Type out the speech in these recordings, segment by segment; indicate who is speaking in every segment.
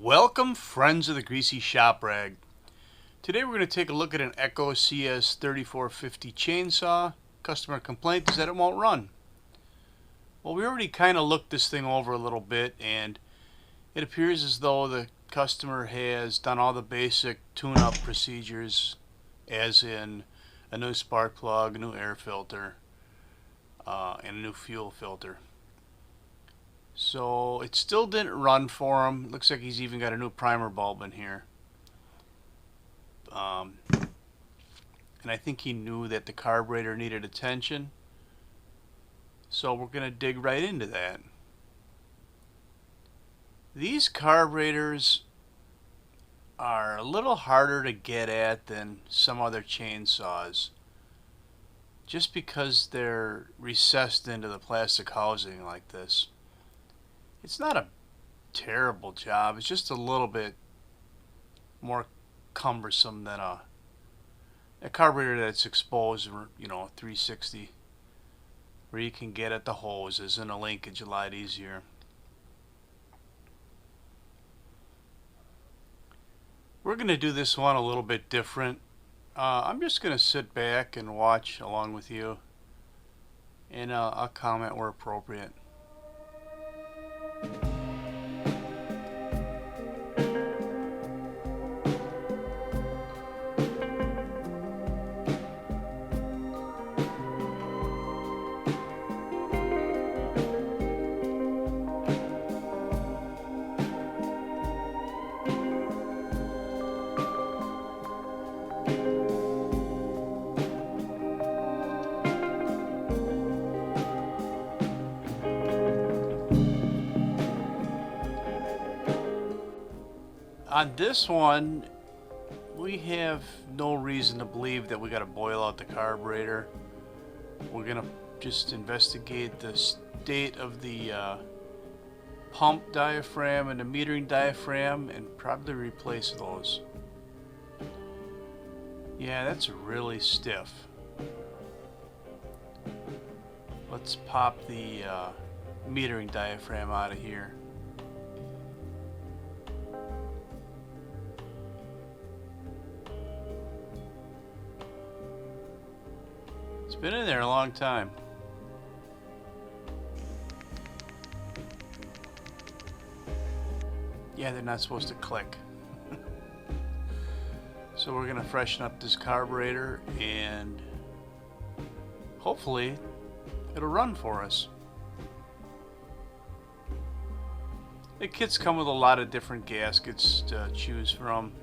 Speaker 1: Welcome, friends of the Greasy Shop Rag. Today we're going to take a look at an Echo CS3450 chainsaw. Customer complaint is that it won't run. Well, we already kind of looked this thing over a little bit, and it appears as though the customer has done all the basic tune-up procedures, as in a new spark plug, a new air filter, and a new fuel filter. So it still didn't run for him. Looks like he's even got a new primer bulb in here. And I think he knew that the carburetor needed attention. So we're going to dig right into that. These carburetors are a little harder to get at than some other chainsaws, just because they're recessed into the plastic housing like this. It's not a terrible job. It's just a little bit more cumbersome than a carburetor that's exposed, 360, where you can get at the hoses and a linkage a lot easier. We're going to do this one a little bit different. I'm just going to sit back and watch along with you, and I'll comment where appropriate. On this one, we have no reason to believe that we got to boil out the carburetor. We're going to just investigate the state of the pump diaphragm and the metering diaphragm and probably replace those. Yeah, that's really stiff. Let's pop the metering diaphragm out of here. It's been in there a long time. Yeah, they're not supposed to click. So we're gonna freshen up this carburetor and hopefully it'll run for us. The kits come with a lot of different gaskets to choose from.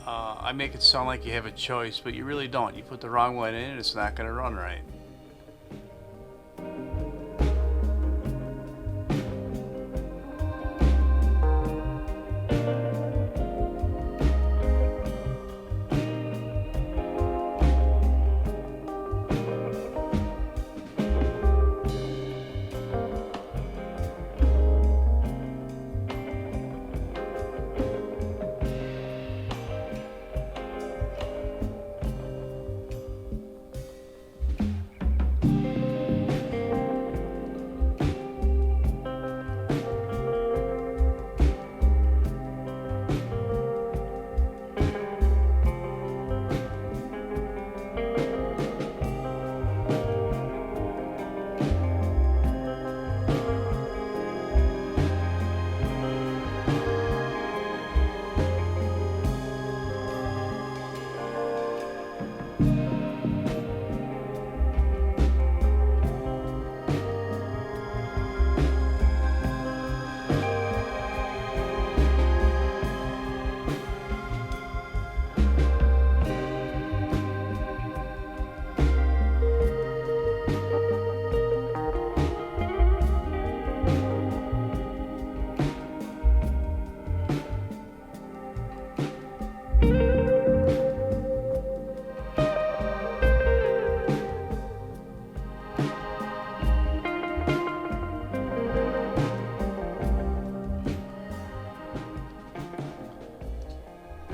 Speaker 1: I make it sound like you have a choice, but you really don't. You put the wrong one in and it's not going to run right.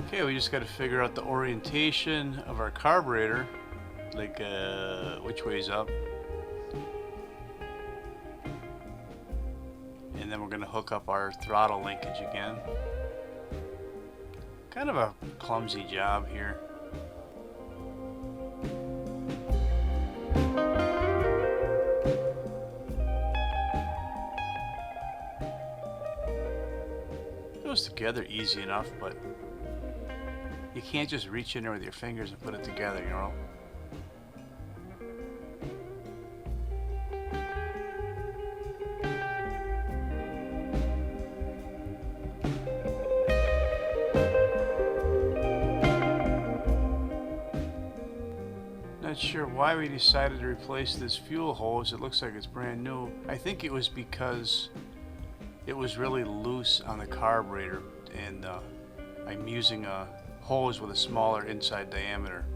Speaker 1: Okay, we just got to figure out the orientation of our carburetor, like which way's up. And then we're going to hook up our throttle linkage again. Kind of a clumsy job here. It goes together easy enough, but you can't just reach in there with your fingers and put it together, you know? Not sure why we decided to replace this fuel hose. It looks like it's brand new. I think it was because it was really loose on the carburetor, and I'm using a hose with a smaller inside diameter.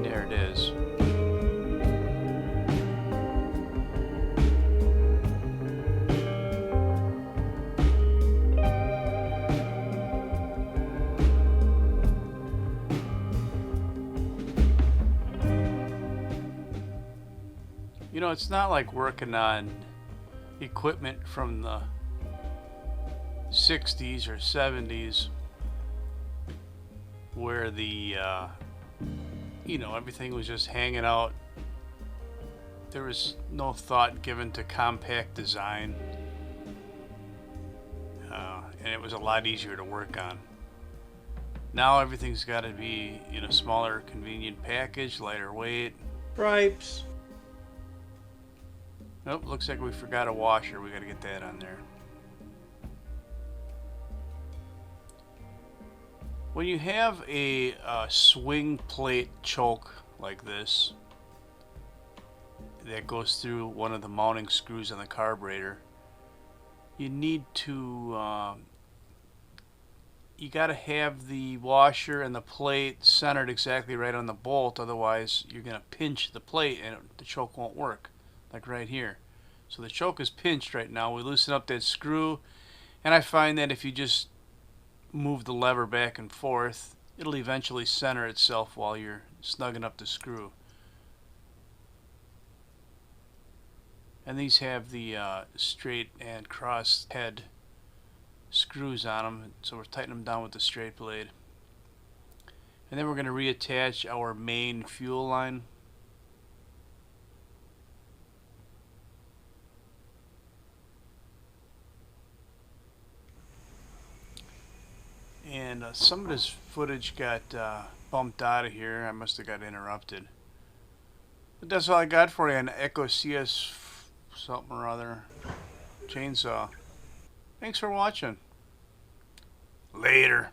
Speaker 1: There it is. You know, it's not like working on equipment from the 60s or 70s where the you know, everything was just hanging out. There was no thought given to compact design, and it was a lot easier to work on. Now everything's got to be in a smaller, convenient package, lighter weight.
Speaker 2: Stripes.
Speaker 1: Nope, looks like we forgot a washer. We got to get that on there. When you have a swing plate choke like this that goes through one of the mounting screws on the carburetor, you need to you got to have the washer and the plate centered exactly right on the bolt, otherwise you're going to pinch the plate and the choke won't work, like right here. So the choke is pinched right now. We loosen up that screw, and I find that if you just move the lever back and forth, it'll eventually center itself while you're snugging up the screw. And these have the straight and cross head screws on them, so we're tightening them down with the straight blade. And then we're going to reattach our main fuel line. And some of this footage got bumped out of here. I must have got interrupted. But that's all I got for you on Echo CS something or other chainsaw. Thanks for watching. Later.